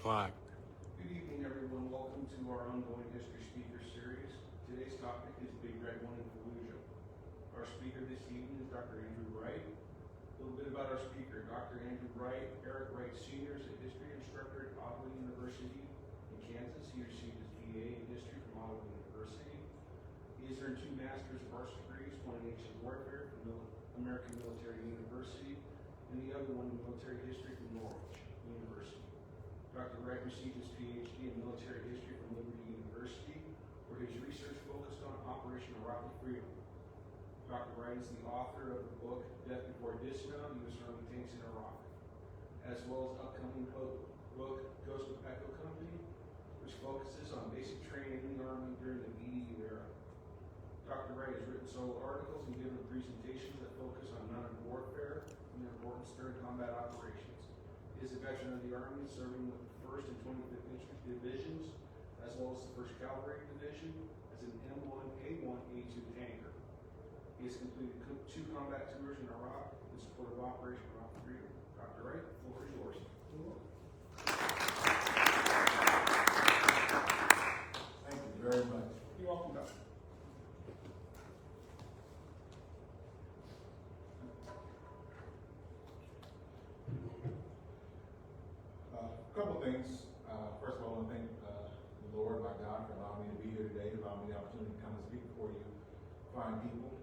o'clock. Good evening, everyone. Welcome to our ongoing history speaker series. Today's topic is Big Red One in Fallujah. Our speaker this evening is Dr. Andrew Wright. A little bit about our speaker. Dr. Andrew Wright, Eric Wright Sr. is a history instructor at Ottawa University in Kansas. He received his BA in history from Ottawa University. He has earned 2 master's of arts degrees, one in ancient warfare from American Military University, and the other one in military history from Norwich University. Dr. Wright received his PhD in military history from Liberty University, where his research focused on Operation Iraqi Freedom. Dr. Wright is the author of the book, Death Before Dismount, U.S. Army Tanks in Iraq, as well as upcoming book, Ghost of Echo Company, which focuses on basic training in the Army during the BDU era. Dr. Wright has written several articles and given presentations that focus on mounted warfare and their importance during combat operations. He is a veteran of the Army, serving with the 1st and 25th Infantry Divisions, as well as the 1st Cavalry Division, as an M1, A1, A2 tanker. He has completed 2 combat tours in Iraq in support of Operation Iraqi Freedom. Dr. Wright, the floor is yours. Thank you very much. You're welcome, Doctor. A couple things. First of all, I want to thank the Lord, my God, for allowing me to be here today, allowing me the opportunity to come and speak before you fine people.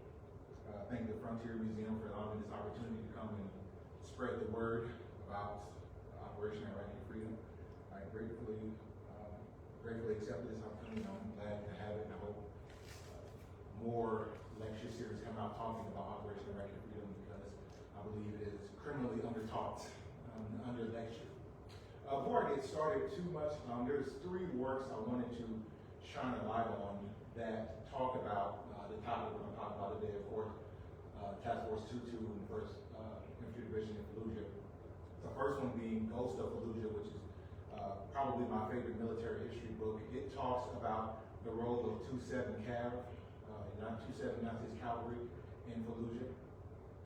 Thank the Frontier Museum for allowing me this opportunity to come and spread the word about Operation Iraqi Freedom. I gratefully accepted this opportunity. I'm glad to have it, and I hope more lecture series come out talking about Operation Iraqi Freedom, because I believe it is criminally undertaught, under-lectured. Before I get started too much, there's 3 works I wanted to shine a light on that talk about the topic we're going to talk about today, of course, Task Force 22 and the 1st Infantry Division in Fallujah. The first one being Ghost of Fallujah, which is probably my favorite military history book. It talks about the role of 27 Cav, 27 United States Cavalry in Fallujah.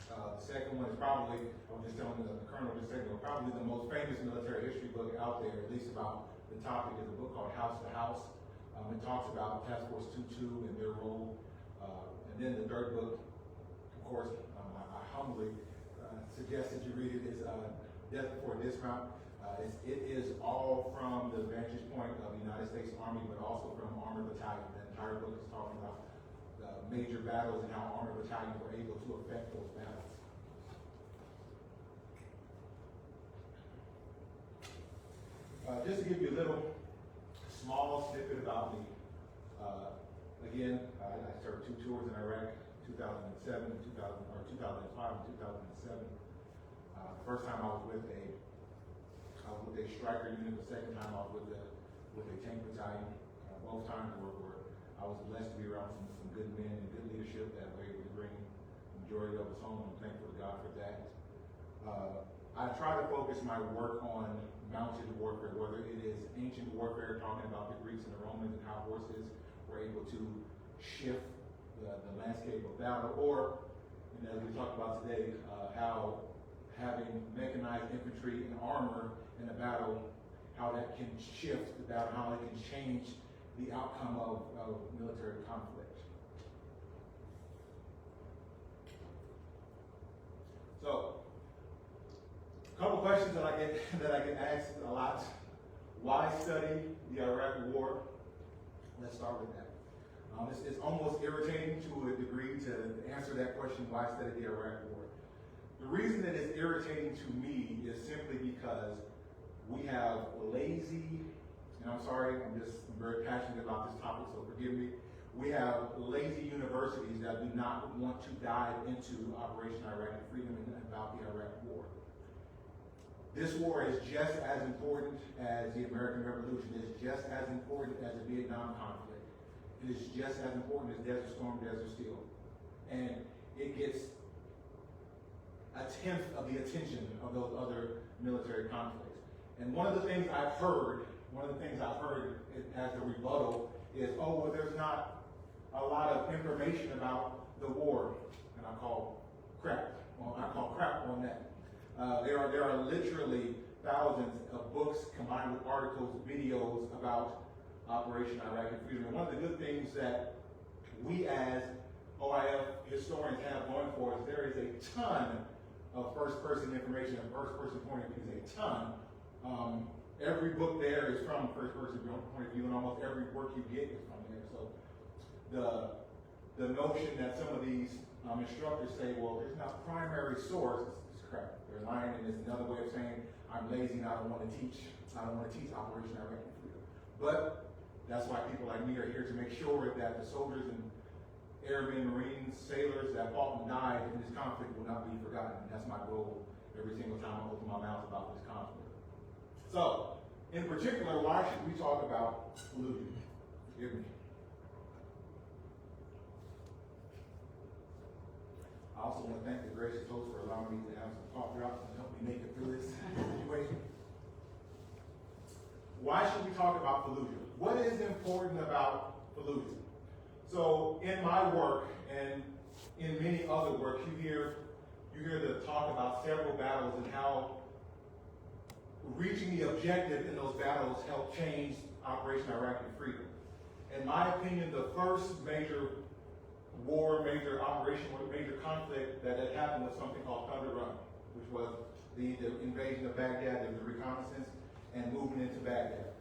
The second one is probably, I was just telling the Colonel just a second ago, probably the most famous military history book out there, at least about the topic, is a book called House to House. It talks about Task Force 22 and their role. And then the third book, of course, I humbly suggest that you read it, is Death Before Dismount. It is all from the vantage point of the United States Army, but also from Armored Battalion. The entire book is talking about major battles and how Armored Battalions were able to affect those battles. Just to give you a little small snippet about me. Again, I served 2 tours in Iraq, 2007, 2005, and 2007. The first time I was with a striker unit. The second time I was with a tank battalion. Both times were I was blessed to be around some good men and good leadership that were able to bring the majority of us home. I'm thankful to God for that. I try to focus my work on mounted warfare, whether it is ancient warfare, talking about the Greeks and the Romans and how horses were able to shift the landscape of battle, or, and as we talked about today, how having mechanized infantry and armor in a battle, how that can shift the battle, how it can change the outcome of military conflict. So, a couple questions that I get asked a lot. Why study the Iraq War? Let's start with that. It's almost irritating to a degree to answer that question, why study the Iraq War? The reason that it's irritating to me is simply because we have lazy, and I'm sorry, I'm very passionate about this topic, so forgive me. We have lazy universities that do not want to dive into Operation Iraqi Freedom and about the Iraq War. This war is just as important as the American Revolution. It is just as important as the Vietnam conflict. It is just as important as Desert Storm, Desert Steel. And it gets a tenth of the attention of those other military conflicts. And one of the things I've heard as a rebuttal is, oh, well, there's not a lot of information about the war. And I call crap on that. There are literally thousands of books combined with articles, videos about Operation Iraqi Freedom. And one of the good things that we as OIF historians have going for us, there is a ton of first-person information and first-person point of view, a ton. Every book there is from first-person point of view, and almost every work you get is from there. So the notion that some of these instructors say, well, there's not primary source, is crap. They're lying, and it's another way of saying, I'm lazy and I don't want to teach. I don't want to teach Operation Iraqi Freedom. But that's why people like me are here to make sure that the soldiers and airmen, Marines, sailors that fought and died in this conflict will not be forgotten. And that's my goal every single time I open my mouth about this conflict. So, in particular, why should we talk about Fallujah? Forgive me. I also want to thank the gracious host for allowing me to have some cough drops and help me make it through this situation. Why should we talk about Fallujah? What is important about Fallujah? So in my work and in many other work, you hear the talk about several battles and how reaching the objective in those battles helped change Operation Iraqi Freedom. In my opinion, the first major war, major operation, or major conflict that had happened was something called Thunder Run, which was the invasion of Baghdad, the reconnaissance, and movement into Baghdad.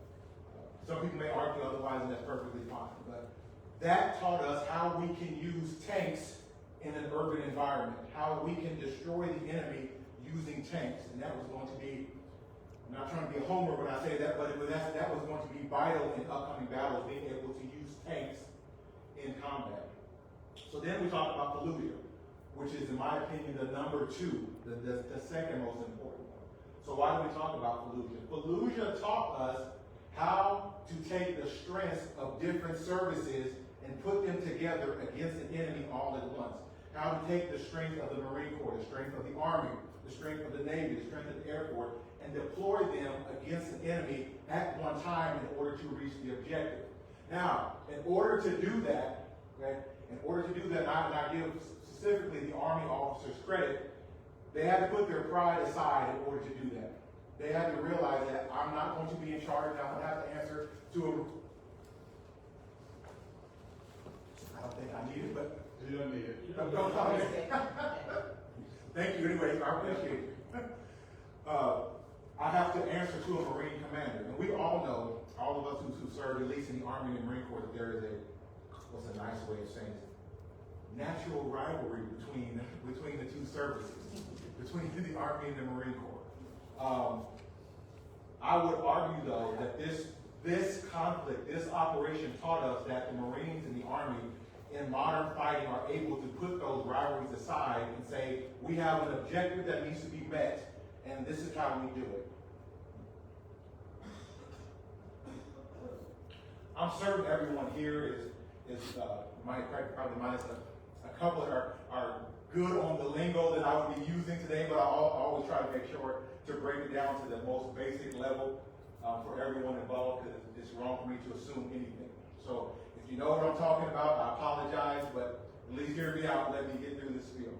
Some people may argue otherwise, and that's perfectly fine. But that taught us how we can use tanks in an urban environment, how we can destroy the enemy using tanks. And that was going to be, I'm not trying to be a homer when I say that, but that was going to be vital in upcoming battles, being able to use tanks in combat. So then we talked about Fallujah, which is, in my opinion, the number two, the second most important one. So why do we talk about Fallujah? Fallujah taught us how to take the strengths of different services and put them together against an enemy all at once. How to take the strength of the Marine Corps, the strength of the Army, the strength of the Navy, the strength of the Air Force, and deploy them against an enemy at one time in order to reach the objective. Now, in order to do that, and I give specifically the Army officers credit, they had to put their pride aside in order to do that. They had to realize that I'm not going to be in charge, and I'm going to have to answer to a... I don't think I need it, but... You don't need it. Don't tell me. Thank you anyway, I appreciate it. I have to answer to a Marine commander. And we all know, all of us who serve, at least in the Army and Marine Corps, that there is what's a nice way of saying it, natural rivalry between the two services, between the Army and the Marine Corps. I would argue, though, that this conflict, this operation taught us that the Marines and the Army in modern fighting are able to put those rivalries aside and say, we have an objective that needs to be met, and this is how we do it. I'm certain everyone here is probably minus a couple that are good on the lingo that I would be using today, but I always try to make sure to break it down to the most basic level for everyone involved, because it's wrong for me to assume anything. So if you know what I'm talking about, I apologize, but at least hear me out and let me get through this spiel.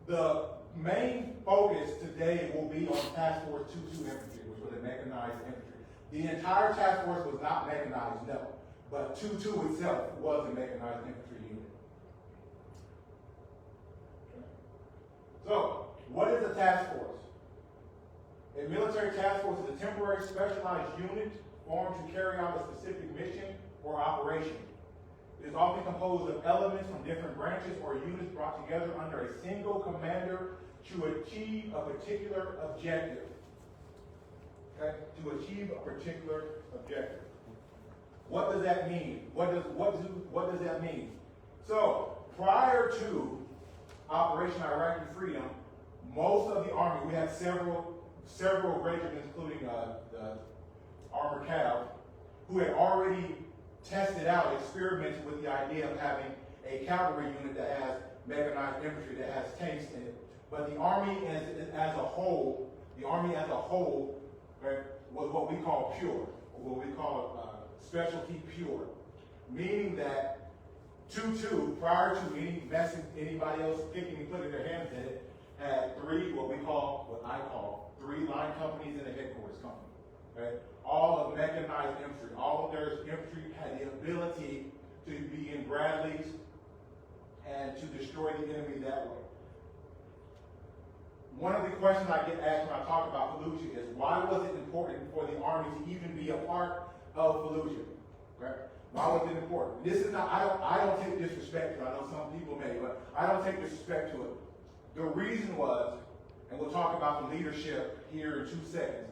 The main focus today will be on Task Force 22 Infantry, which was a mechanized infantry. The entire task force was not mechanized, no, but 22 itself was a mechanized infantry unit. Okay. So, what is a task force? A military task force is a temporary specialized unit formed to carry out a specific mission or operation. It is often composed of elements from different branches or units brought together under a single commander to achieve a particular objective. Okay? To achieve a particular objective. What does that mean? What does that mean? So, prior to Operation Iraqi Freedom, most of the Army, we had several regiments, including the Armored Cav, who had already tested out, experimented with the idea of having a cavalry unit that has mechanized infantry, that has tanks in it. But the Army as a whole, right, was what we call pure, or what we call specialty pure, meaning that 2-2, prior to anybody else picking and putting their hands in it, had what I call three line companies and a headquarters company. Okay? All of mechanized infantry, all of their infantry had the ability to be in Bradleys and to destroy the enemy that way. One of the questions I get asked when I talk about Fallujah is, why was it important for the Army to even be a part of Fallujah? Right? Why was it important? This is not, I don't take disrespect to it. I know some people may, but I don't take disrespect to it. The reason was, and we'll talk about the leadership here in 2 seconds,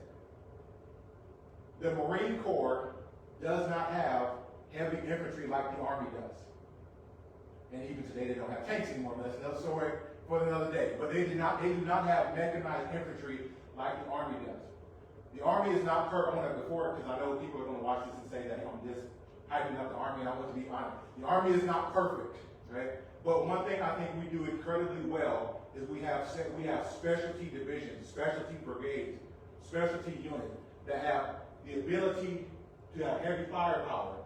the Marine Corps does not have heavy infantry like the Army does. And even today they don't have tanks anymore, but that's another story for another day. But they do not have mechanized infantry like the Army does. The Army is not perfect. I'm going to go forward because I know people are going to watch this and say that I'm just hyping up the Army, and I want to be honest. The Army is not perfect, right? But one thing I think we do incredibly well is we have specialty divisions, specialty brigades, specialty units that have the ability to have heavy firepower,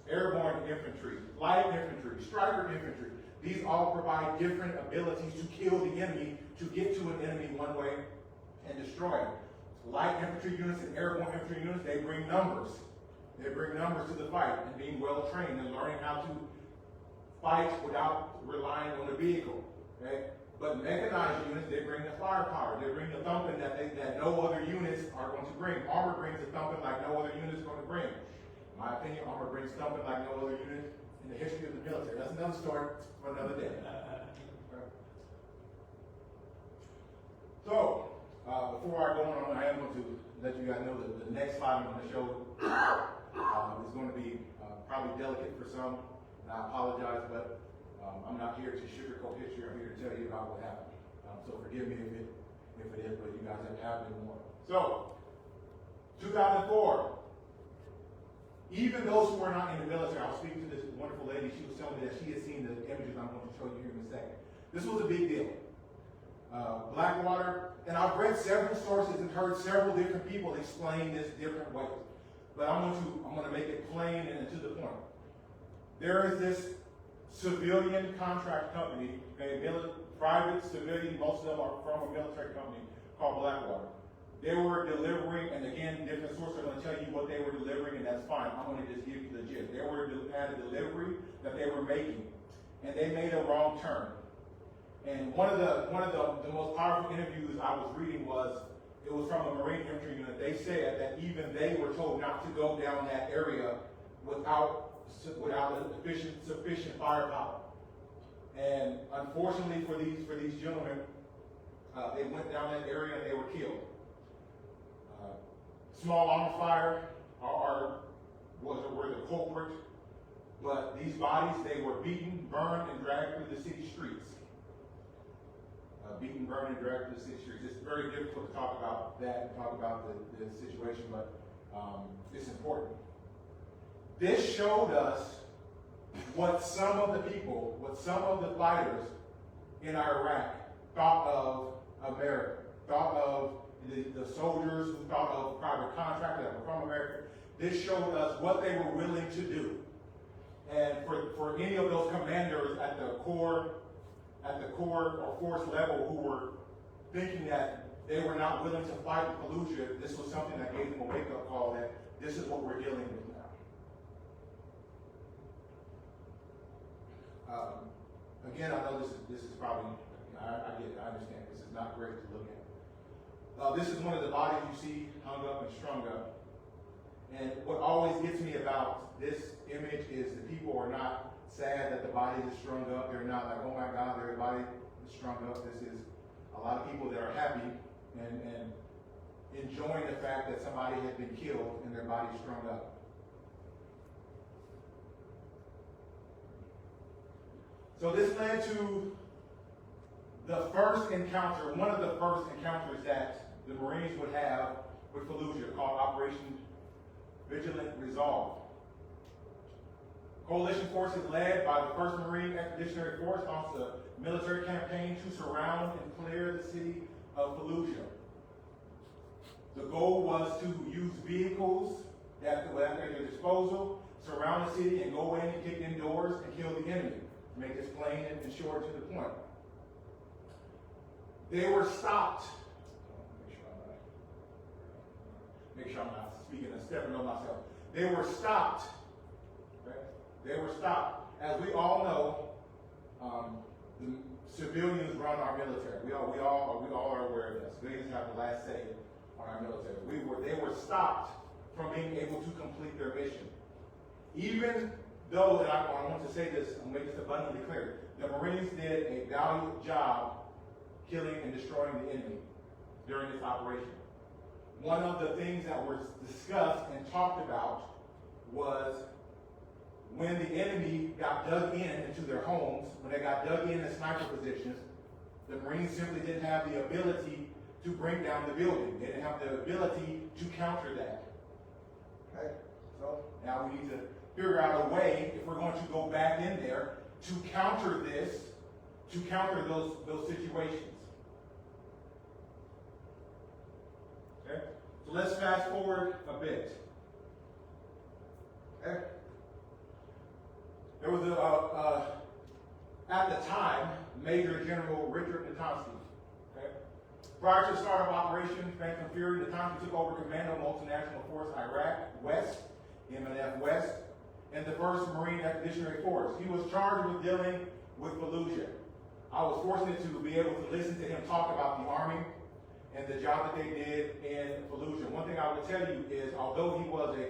airborne infantry, light infantry, striker infantry. These all provide different abilities to kill the enemy, to get to an enemy one way and destroy it. Light infantry units and airborne infantry units, they bring numbers. They bring numbers to the fight and being well trained and learning how to fight without relying on the vehicle. Okay? But mechanized units, they bring the firepower. They bring the thumping that no other units are going to bring. Armor brings the thumping like no other unit is going to bring. In my opinion, armor brings thumping like no other unit in the history of the military. That's another story for another day. So, before I go on, I am going to let you guys know that the next slide I'm going to show is going to be probably delicate for some. And I apologize, but I'm not here to sugarcoat history. I'm here to tell you about what happened. So forgive me if it is, but you guys have been warned. So, 2004. Even those who were not in the military, I was speaking to this wonderful lady. She was telling me that she had seen the images I'm going to show you here in a second. This was a big deal. Blackwater, and I've read several sources and heard several different people explain this different ways. But I'm going to make it plain and to the point. There is this civilian contract company, private civilian, most of them are from a military company called Blackwater. They were delivering, and again, different sources are going to tell you what they were delivering, and that's fine. I'm going to just give you the gist. They had a delivery that they were making, and they made a wrong turn. And one of the most powerful interviews I was reading was from a Marine infantry unit. They said that even they were told not to go down that area without sufficient firepower. And unfortunately for these gentlemen, they went down that area and they were killed. Small armor fire were the culprit, but these bodies, they were beaten, burned, and dragged through the city streets. Beaten, burned, and dragged through the city streets. It's very difficult to talk about that and talk about the situation, but it's important. This showed us what some of the fighters in Iraq thought of America, thought of the soldiers who thought of private contractors that were from America. This showed us what they were willing to do. And for any of those commanders at the corps or force level who were thinking that they were not willing to fight in Fallujah, this was something that gave them a wake-up call that this is what we're dealing with now. Again, I know this is probably, I get it, I understand. This is not great to look at. This is one of the bodies you see hung up and strung up. And what always gets me about this image is the people are not sad that the body is strung up. They're not like, oh my God, their body is strung up. This is a lot of people that are happy and enjoying the fact that somebody has been killed and their body strung up. So this led to the first encounter, one of the first encounters that the Marines would have with Fallujah, called Operation Vigilant Resolve. Coalition forces led by the 1st Marine Expeditionary Force launched a military campaign to surround and clear the city of Fallujah. The goal was to use vehicles that were at their disposal, surround the city, and go in and kick in doors and kill the enemy. To make this plain and short to the point. They were stopped. Make sure I'm not speaking and stepping on myself. They were stopped. Okay? They were stopped. As we all know, the civilians run our military. We all are aware of that. Civilians have the last say on our military. They were stopped from being able to complete their mission. Even though, and I want to say this, I'll make this abundantly clear, the Marines did a valiant job killing and destroying the enemy during this operation. One of the things that was discussed and talked about was when the enemy got dug into their homes, when they got dug in sniper positions, the Marines simply didn't have the ability to bring down the building. They didn't have the ability to counter that. Okay? So now we need to figure out a way, if we're going to go back in there, to counter this, to counter those situations. Okay? So let's fast forward a bit. Okay? There was at the time, Major General Richard Natanski. Okay? Prior to the start of Operation Phantom Fury, Natanski took over command of Multinational Force Iraq West, MNF West, and the 1st Marine Expeditionary Force. He was charged with dealing with Fallujah. I was fortunate to be able to listen to him talk about the Army and the job that they did in Fallujah. One thing I would tell you is, although he was a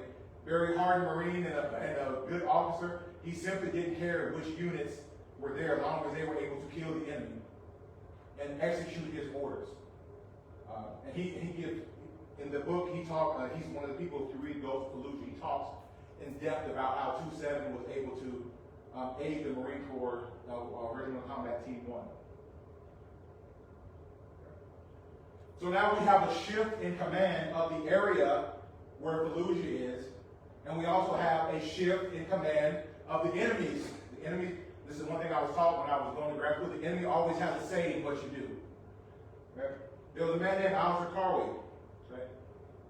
very hardened Marine and a good officer, he simply didn't care which units were there as long as they were able to kill the enemy and execute his orders. And he gives, in the book, he's one of the people, if you read Ghost of Fallujah, he talks in depth about how 2-7 was able to aid the Marine Corps Original Combat Team 1. So now we have a shift in command of the area where Fallujah is, and we also have a shift in command of the enemies. The enemy, this is one thing I was taught when I was going to grad school, the enemy always has a say in what you do. Okay? There was a man named Alistair Carway. Okay?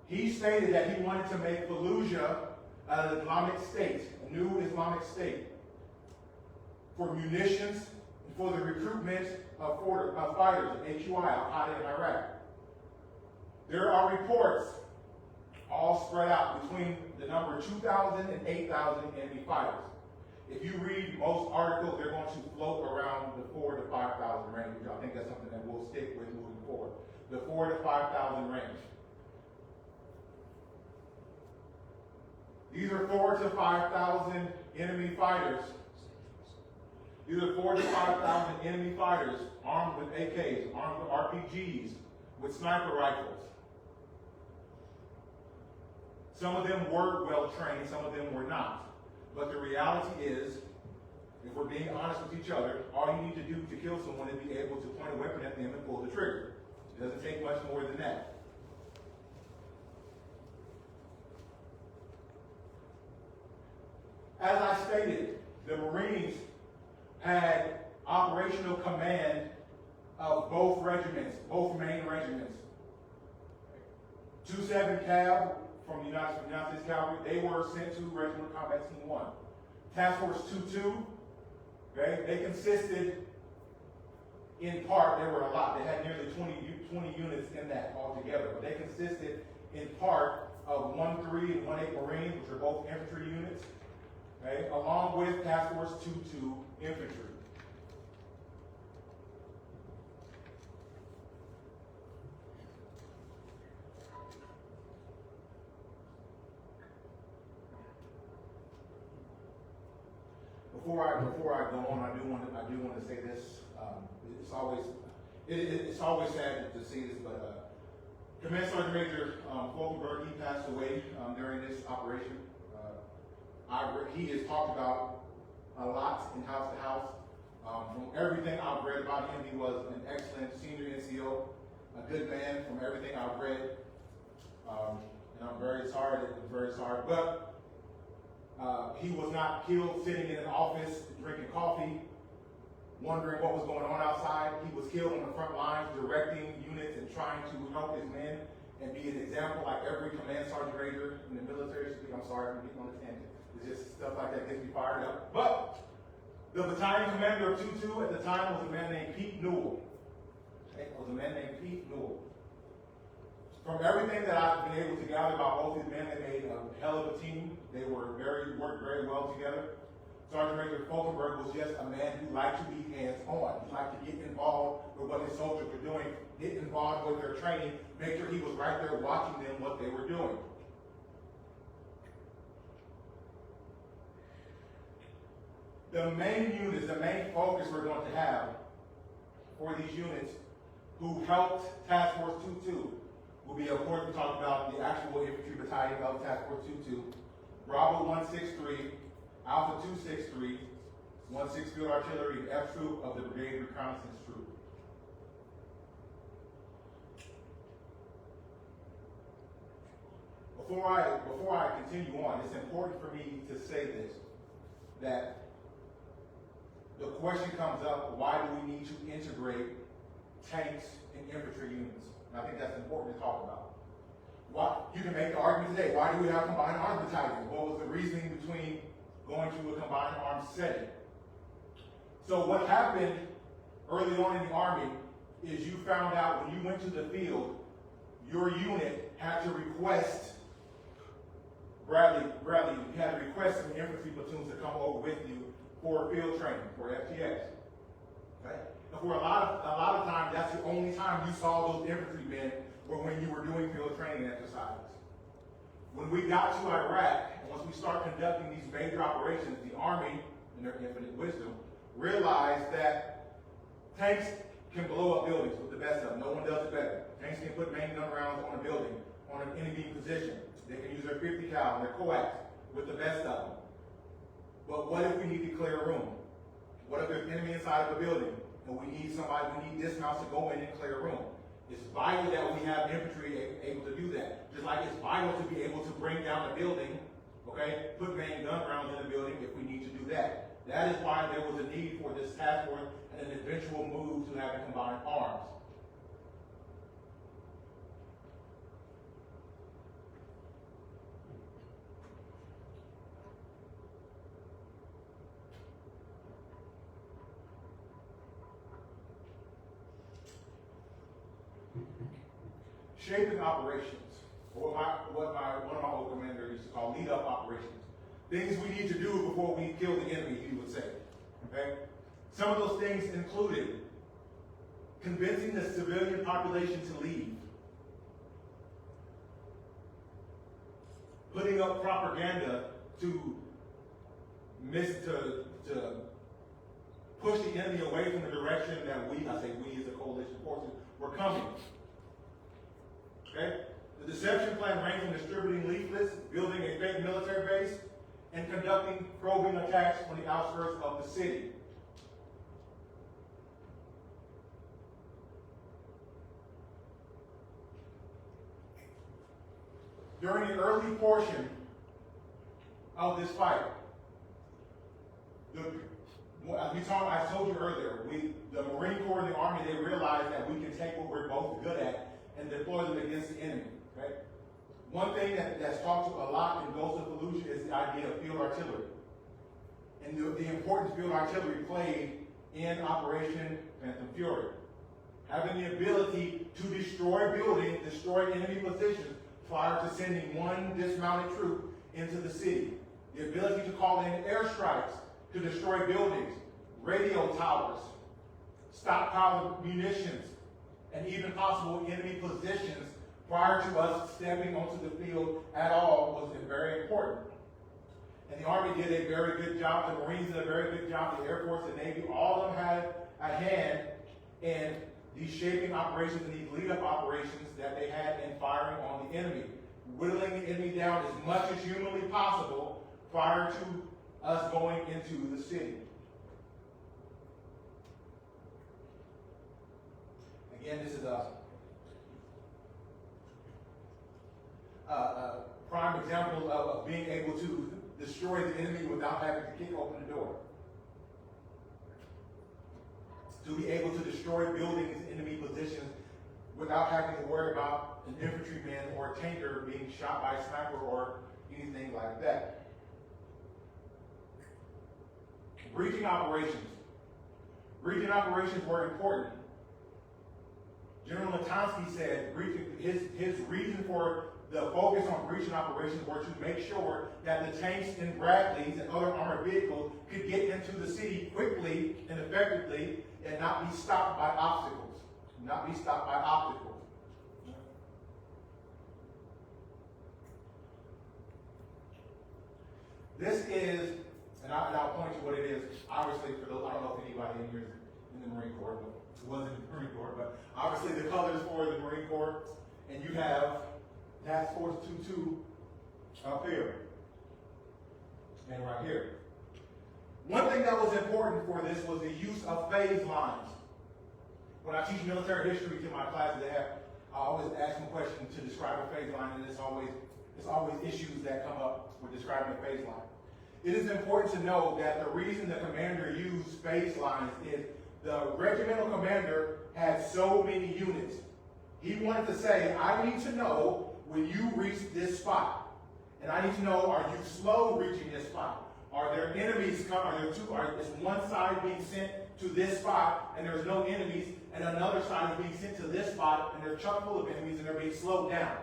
He stated that he wanted to make Fallujah an Islamic state, a new Islamic state, for munitions, for the recruitment of fighters, AQI, Al-Qaeda in Iraq. There are reports all spread out between the number 2,000 and 8,000 enemy fighters. If you read most articles, they're going to float around the 4,000 to 5,000 range, which I think that's something that we'll stick with moving forward. The 4,000 to 5,000 range. These are 4,000 to 5,000 enemy fighters. These are 4,000 to 5,000 enemy fighters armed with AKs, armed with RPGs, with sniper rifles. Some of them were well trained, some of them were not. But the reality is, if we're being honest with each other, all you need to do to kill someone is be able to point a weapon at them and pull the trigger. It doesn't take much more than that. As I stated, the Marines had operational command of both regiments, both main regiments. 2-7 Cav from the United States Cavalry, they were sent to Regional Combat Team 1. Task Force 2-2, okay, they consisted in part, there were a lot, they had nearly 20 units in that altogether, but they consisted in part of 1-3 and 1-8 Marines, which are both infantry units, okay, along with Task Force 2-2 infantry. Before I go on, I do want to say this. It's always sad to see this, but Command Sergeant Major Falkenberg, he passed away during this operation. He has talked about a lot in house to house. From everything I've read about him, he was an excellent senior NCO, a good man. From everything I've read, and I'm very sorry. But he was not killed sitting in an office drinking coffee, wondering what was going on outside. He was killed on the front lines, directing units and trying to help his men and be an example like every command sergeant major in the military should be. I'm sorry, I'm getting on a tangent. It's just stuff like that gets me fired up. But the battalion commander of 2-2 at the time was a man named Pete Newell. was a man named Pete Newell. From everything that I've been able to gather about both these men, they made a hell of a team. They worked very well together. Sergeant Major Falkenberg was just a man who liked to be hands-on. He liked to get involved with what his soldiers were doing, get involved with their training, make sure he was right there watching them what they were doing. The main units, the main focus we're going to have for these units who helped Task Force 2-2 will be, of course, we talked about the actual infantry battalion of Task Force 2-2, Bravo 163, Alpha 263, 1/6 Field Artillery, and F Troop of the Brigade Reconnaissance Troop. Before I continue on, it's important for me to say this, that the question comes up, why do we need to integrate tanks and infantry units? And I think that's important to talk about. You can make the argument today, why do we have combined arms battalions? What was the reasoning between going to a combined arms setting? So what happened early on in the Army is you found out when you went to the field, your unit had to request, Bradley, you had to request some infantry platoons to come over with you for field training, for FTX. Okay? And for a lot of times, that's the only time you saw those infantrymen were when you were doing field training exercises. When we got to Iraq, and once we started conducting these major operations, the Army, in their infinite wisdom, realized that tanks can blow up buildings with the best of them. No one does it better. Tanks can put main gun rounds on a building, on an enemy position. They can use their 50 cal and their coax with the best of them. But what if we need to clear a room? What if there's an enemy inside of a building and we need dismounts to go in and clear a room? It's vital that we have infantry able to do that. Just like it's vital to be able to bring down the building, okay, put main gun rounds in the building if we need to do that. That is why there was a need for this task force and an eventual move to having combined arms. Shaping operations, or what one of my old commanders used to call lead-up operations. Things we need to do before we kill the enemy, he would say. Okay? Some of those things included convincing the civilian population to leave, putting up propaganda to push the enemy away from the direction that we as a coalition forces, were coming. Okay? The deception plan ranged from distributing leaflets, building a fake military base, and conducting probing attacks on the outskirts of the city. During the early portion of this fight, I told you earlier, the Marine Corps and the Army, they realized that we can take what we're both good at and deploy them against the enemy. Okay? One thing that's talked a lot in Ghost of Fallujah is the idea of field artillery. And the importance field artillery played in Operation Phantom Fury. Having the ability to destroy buildings, destroy enemy positions prior to sending one dismounted troop into the city. The ability to call in airstrikes to destroy buildings, radio towers, stockpile of munitions, and even possible enemy positions prior to us stepping onto the field at all was very important. And the Army did a very good job, the Marines did a very good job, the Air Force, the Navy, all of them had a hand in these shaping operations and these lead-up operations that they had in firing on the enemy, whittling the enemy down as much as humanly possible prior to us going into the city. Again, this is a prime example of being able to destroy the enemy without having to kick open the door. To be able to destroy buildings and enemy positions without having to worry about an infantryman or a tanker being shot by a sniper or anything like that. Breaching operations. Breaching operations were important. General Latonski said his reason for the focus on breaching operations were to make sure that the tanks and Bradleys and other armored vehicles could get into the city quickly and effectively and not be stopped by obstacles. Not be stopped by obstacles. This is, and I'll point to what it is. Obviously, for those, I don't know if anybody in here is in the Marine Corps, but was in the Marine Corps, but obviously the colors for the Marine Corps, and you have Task Force 22 up here and right here. One thing that was important for this was the use of phase lines. When I teach military history to my classes, I always ask them questions to describe a phase line, and it's always issues that come up with describing a phase line. It is important to know that the reason the commander used phase lines is the regimental commander had so many units. He wanted to say, I need to know when you reach this spot. And I need to know, are you slow reaching this spot? Are there enemies coming? Is one side being sent to this spot and there's no enemies, and another side is being sent to this spot and they're chock full of enemies and they're being slowed down?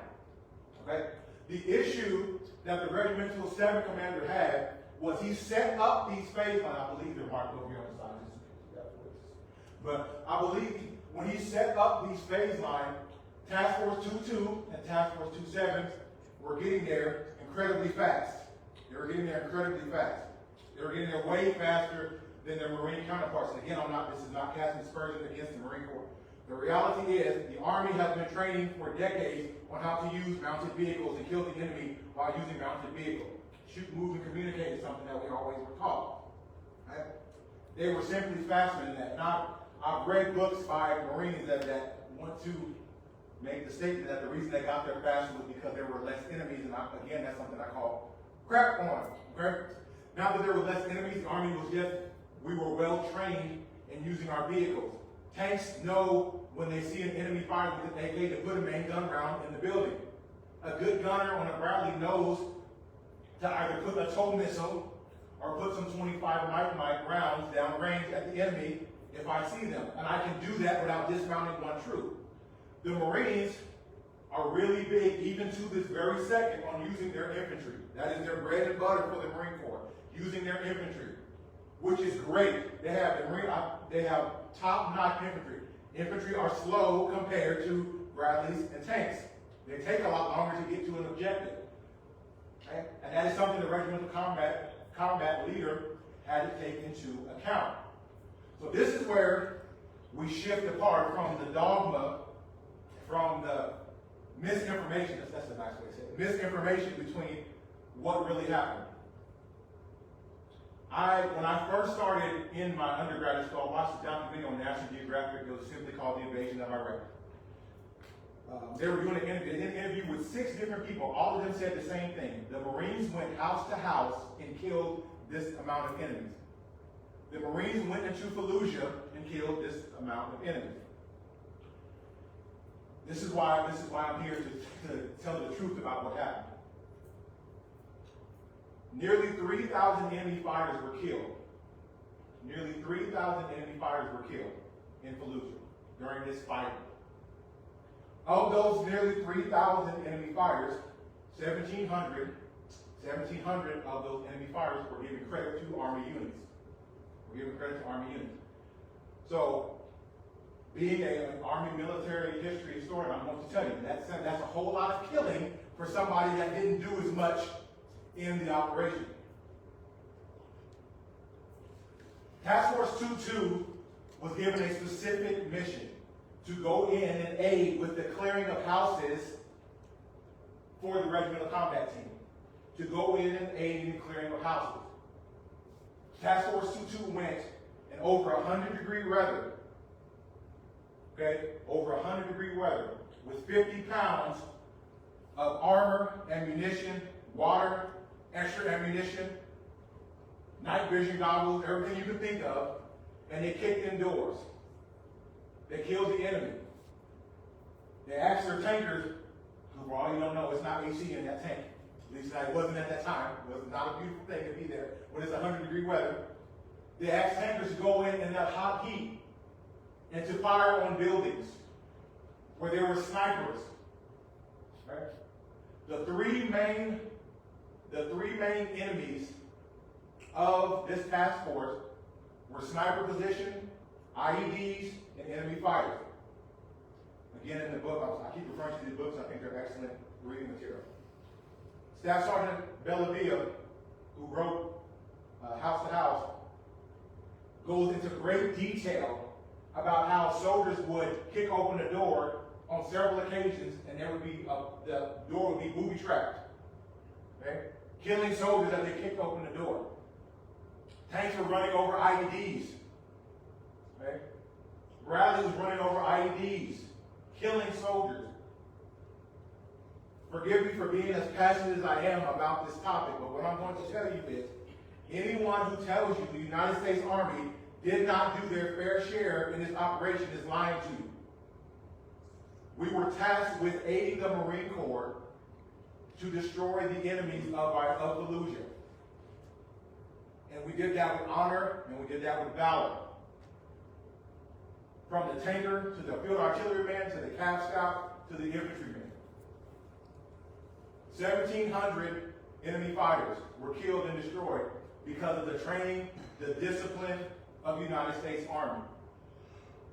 Okay? The issue that the Regimental 7 commander had was he set up these phase lines. I believe they're marked over here on the side. But I believe when he set up these phase lines, Task Force 22 and Task Force 27 were getting there incredibly fast. They were getting there incredibly fast. They were getting there way faster than their Marine counterparts. And again, this is not casting aspersions against the Marine Corps. The reality is the Army has been training for decades on how to use mounted vehicles and kill the enemy while using mounted vehicles. Shoot, move, and communicate is something that we always were taught. Right? They were simply faster than that. Now, I've read books by Marines that want to make the statement that the reason they got there faster was because there were less enemies, and again, that's something I call crap on. Okay? Now that there were less enemies, the Army we were well trained in using our vehicles. Tanks know when they see an enemy firing with an AK to put a main gun round in the building. A good gunner on a Bradley knows to either put a tow missile or put some 25 mite rounds down range at the enemy if I see them. And I can do that without dismounting one troop. The Marines are really big, even to this very second, on using their infantry. That is their bread and butter for the Marine Corps, using their infantry, which is great. They have top-notch infantry. Infantry are slow compared to Bradleys and tanks. They take a lot longer to get to an objective. Okay? And that is something the regimental combat leader had to take into account. So this is where we shift apart from the dogma, from the misinformation, that's a nice way to say it, misinformation between what really happened. When I first started in my undergraduate school, I watched a documentary on National Geographic. It was simply called The Invasion of Iraq. They were doing an interview with 6 different people. All of them said the same thing. The Marines went house to house and killed this amount of enemies. The Marines went into Fallujah and killed this amount of enemies. This is why I'm here to tell the truth about what happened. Nearly 3,000 enemy fighters were killed. Nearly 3,000 enemy fighters were killed in Fallujah during this fighting. Of those nearly 3,000 enemy fighters, 1,700 of those enemy fighters were given credit to Army units. So, being an Army military history historian, I'm going to tell you that's a whole lot of killing for somebody that didn't do as much in the operation. Task Force 22 was given a specific mission to go in and aid with the clearing of houses for the regimental combat team. To go in and aid in the clearing of houses. Task Force 22 went in over 100-degree weather. Okay? Over 100-degree weather with 50 pounds of armor, ammunition, water, extra ammunition, night vision goggles, everything you can think of, and they kicked indoors. They killed the enemy. They asked their tankers, because for all you don't know, it's not AC in that tank. At least it wasn't at that time. It was not a beautiful thing to be there when it's 100-degree weather. They asked tankers to go in that hot heat and to fire on buildings. where there were snipers. Right? The three main enemies of this task force were sniper position, IEDs, and enemy fighters. Again, in the book, I keep referring to these books. I think they're excellent reading material. Staff Sergeant Bellavia, who wrote House to House, goes into great detail about how soldiers would kick open the door on several occasions, and there would be the door would be booby trapped. Okay? Killing soldiers as they kicked open the door. Tanks were running over IEDs. Okay? Bradley was running over IEDs, killing soldiers. Forgive me for being as passionate as I am about this topic, but what I'm going to tell you is, anyone who tells you the United States Army did not do their fair share in this operation is lying to you. We were tasked with aiding the Marine Corps to destroy the enemies of Fallujah. And we did that with honor, and we did that with valor. From the tanker, to the field artilleryman, to the Cav Scout, to the infantryman. 1,700 enemy fighters were killed and destroyed because of the training, the discipline of the United States Army.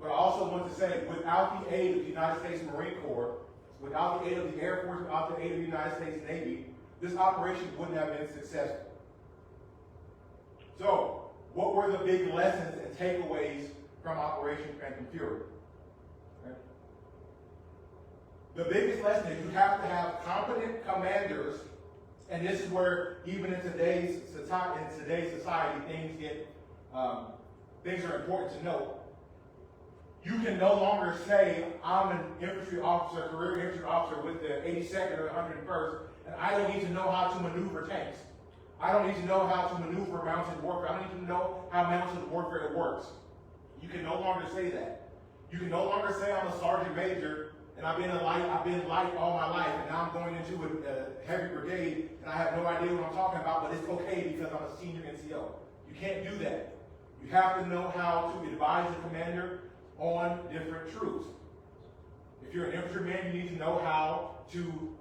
But I also want to say, without the aid of the United States Marine Corps, without the aid of the Air Force, without the aid of the United States Navy, this operation wouldn't have been successful. So, what were the big lessons and takeaways from Operation Phantom Fury? Okay. The biggest lesson is you have to have competent commanders, and this is where even in today's society things are important to note. You can no longer say, I'm an infantry officer, career infantry officer with the 82nd or 101st, and I don't need to know how to maneuver tanks. I don't need to know how to maneuver mounted warfare. I don't need to know how mounted warfare works. You can no longer say that. You can no longer say I'm a sergeant major and I've been light all my life, and now I'm going into a heavy brigade and I have no idea what I'm talking about, but it's okay because I'm a senior NCO. You can't do that. You have to know how to advise the commander on different troops. If you're an infantryman, you need to know how to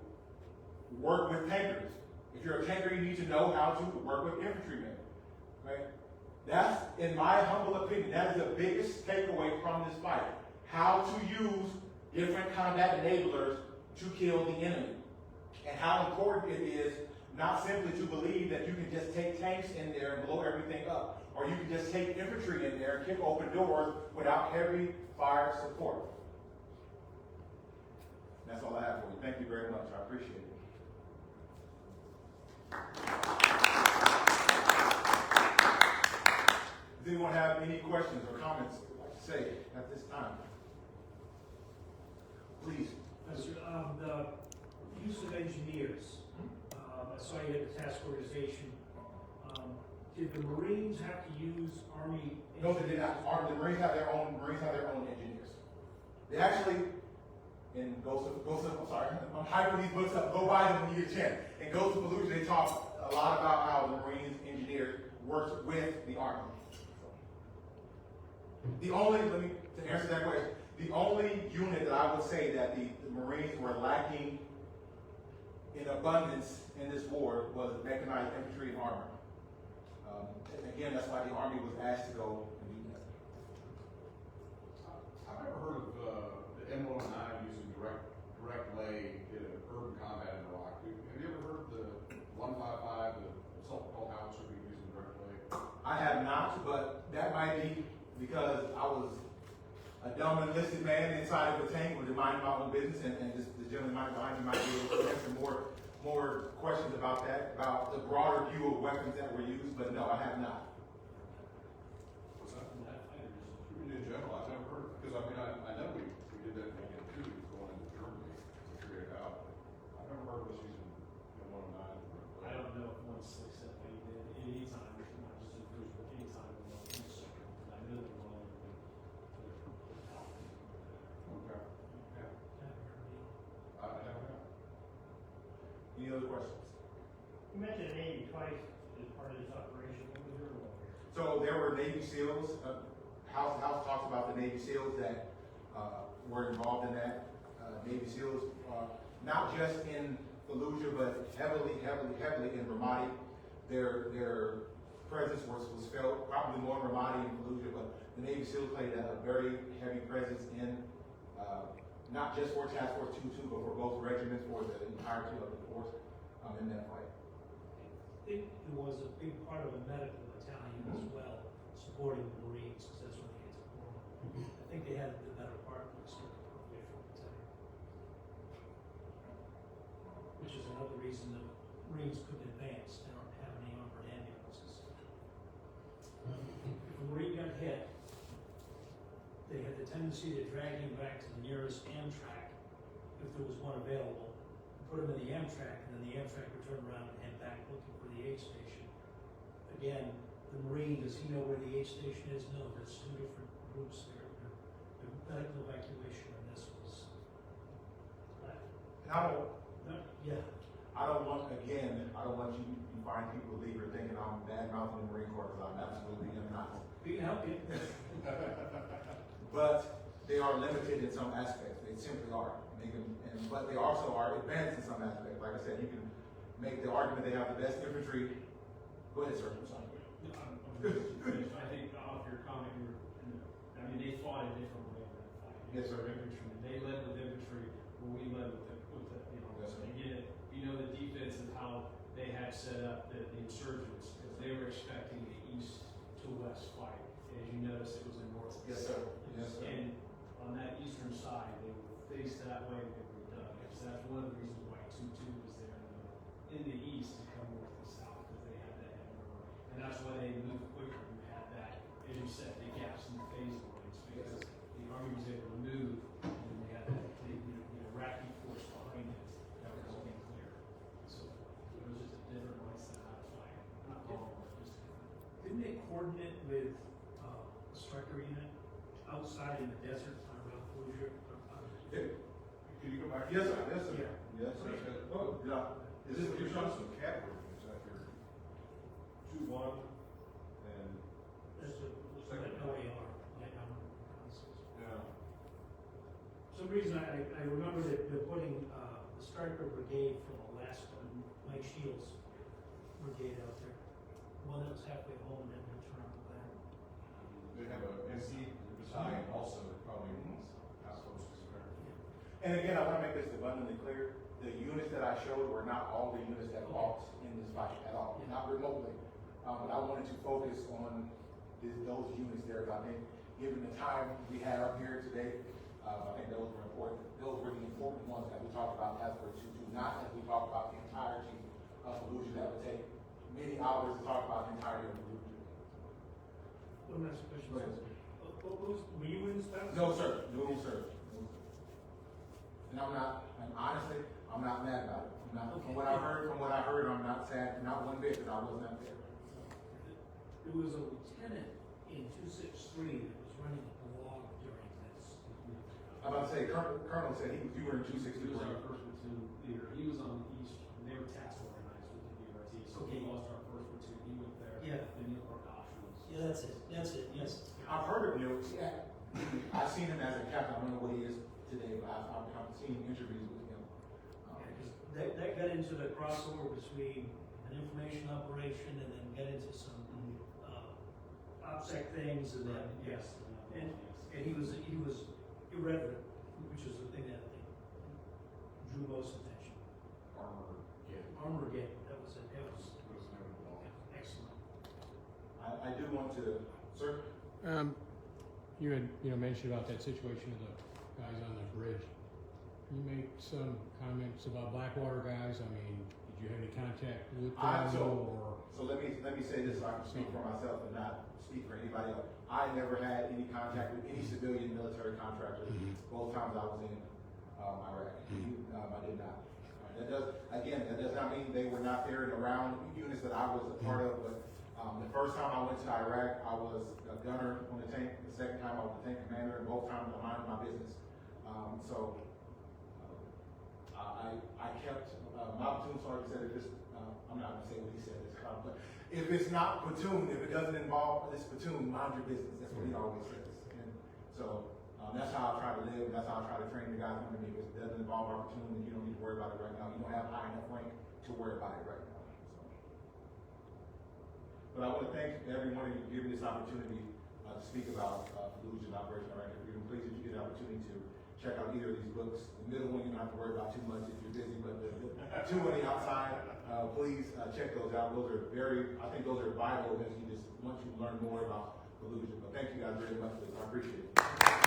work with tankers. If you're a tanker, you need to know how to work with infantrymen. Right? That's, in my humble opinion, that is the biggest takeaway from this fight. How to use different combat enablers to kill the enemy. And how important it is not simply to believe that you can just take tanks in there and blow everything up, or you can just take infantry in there and kick open doors without heavy fire support. That's all I have for you. Thank you very much. I appreciate it. Does anyone have any questions or comments they'd like to say at this time? Please. The use of engineers. I saw you had the task organization. Did the Marines have to use Army engineers? No, they did not. The Marines have their own engineers. They actually, I'm sorry, I'm hyping these books up. Go buy them when you get a chance. In Ghost of Fallujah, they talk a lot about how the Marines engineers worked with the Army. To answer that question, the only unit that I would say that the Marines were lacking in abundance in this war was mechanized infantry and armor. And again, that's why the Army was asked to go and do that. I've never heard of the M109 using direct lay in urban combat in Iraq. Have you ever heard of the 155, the assault howitzer being used in direct lay? I have not, but that might be because I was a dumb enlisted man inside of a tank with minding my own business, and just the gentleman behind me might be able to answer more questions about that, about the broader view of weapons that were used, but no, I have not. What's that? In general, I've never heard of it, because I know we did that in World War II, going into Germany to figure it out. I've never heard of us using the 109. I don't know if 167 did any time, not just in Bruce, but any time in the second. I know they're all in the Okay. Yeah. I never know. Any other questions? You mentioned Navy twice as part of this operation. What was your role here? So there were Navy SEALs. House talks about the Navy SEALs that were involved in that. Navy SEALs, not just in Fallujah, but heavily in Ramadi. Their presence was felt, probably more in Ramadi and Fallujah, but the Navy SEALs played a very heavy presence in, not just for Task Force 2-2, but for both regiments, for the entirety of the force in that fight. I think there was a big part of a medical battalion as well, supporting the Marines, because that's when they get to Florida. I think they had the better part of the Instructor battalion. Which is another reason the Marines couldn't advance. They don't have any armored ambulances. If a Marine got hit, they had the tendency to drag him back to the nearest Amtrak, if there was one available, put him in the Amtrak, and then the Amtrak would turn around and head back looking for the aid station. Again, the Marine, does he know where the aid station is? No, there's two different groups there. The medical evacuation on this was, And I don't want you to find people leave here thinking I'm bad mouthing the Marine Corps, because I'm absolutely not. we can help you. But they are limited in some aspects. They simply are. But they also are advanced in some aspects. Like I said, you can make the argument they have the best infantry. Go ahead, sir. I'm sorry. I think off your comment, they fought in different ways. Yes, sir. Infantry. They led with infantry, where we led with the Yes, sir. again, the defense and how they had set up the insurgents, because they were expecting the east to west fight. As you notice, it was in north. Yes, sir. Yes, sir. And on that eastern side, they were faced that way, they were dug. So that's one of the reasons why 2-2 was there in the east to come north and south, because they had that heavy river. And that's why they moved quicker. You had that, as you said, the gaps in the phase lines, because the army was able to move, and they had that, Iraqi force behind it that was holding clear. So it was just a different mindset how to fight. Not wrong, but just different. Didn't they coordinate with a striker unit outside in the desert around Fallujah? Can you go back? Yes, sir. Yes, sir. Yeah. Yes, sir. Oh, yeah. Is this what you're showing showing? some cavalry units out here? 2-1 and That's a, Second. OAR, light armor reconnaissance. yeah. For some reason, I remember that they're putting the striker brigade from Alaska, Mike Shields' brigade out there. One that was halfway home and then returned back. They have a NC battalion also that probably outposts there. And again, I want to make this abundantly clear. The units that I showed were not all the units that fought in this fight at all, not remotely. But I wanted to focus on those units there. I think, given the time we had up here today, I think those were important. Those were the important ones that we talked about as for 2-2, not as we talked about the entirety of Fallujah. That would take many hours to talk about the entirety of Fallujah. One last question. Go ahead, sir. Were you in this battle? No, sir. No, sir. And honestly, I'm not mad about it. From what I heard, I'm not sad, not one bit, because I was not there. There was a lieutenant in 263 that was running a blog during this. I'm about to say, Colonel said you were in He was 263. our first platoon leader. He was on the east, and they were task organized with the DRT. So he lost our first platoon. He went there. Yeah. And Neil Prokop's. Yeah, that's it, yes. I've heard of Neil. Yeah. I've seen him as a captain. I don't know what he is today, but I've seen interviews with him. That got into the crossover between an information operation and then got into some OPSEC things and then, yes. And he was irreverent, which is the thing that I think drew most attention. Armor again, that was it. That was excellent. I do want to, sir. You had mentioned about that situation of the guys on the bridge. Can you make some comments about Blackwater guys? I mean, did you have any contact with them So let me say this so I can speak for myself and not speak for anybody else. I never had any contact with any civilian military contractor both times I was in Iraq. I did not. That does not mean they were not there and around units that I was a part of, but the first time I went to Iraq, I was a gunner on the tank. The second time I was a tank commander, and both times I minded my business. I kept, my platoon sergeant said this, I'm not gonna say what he said this time, but if it's not platoon, if it doesn't involve this platoon, mind your business. That's what he always says. And so, That's how I try to live, that's how I try to train the guys under me, because it doesn't involve our platoon, and you don't need to worry about it right now. You don't have high enough rank to worry about it right now. So. But I want to thank everyone who gave me this opportunity to speak about Fallujah and Operation Iraqi Freedom. Please, if you get an opportunity to check out either of these books. The middle one you don't have to worry about too much if you're busy, but the two on the outside, please check those out. Those are I think those are vital as you just want you to learn more about Fallujah. But thank you guys very much for this. I appreciate it.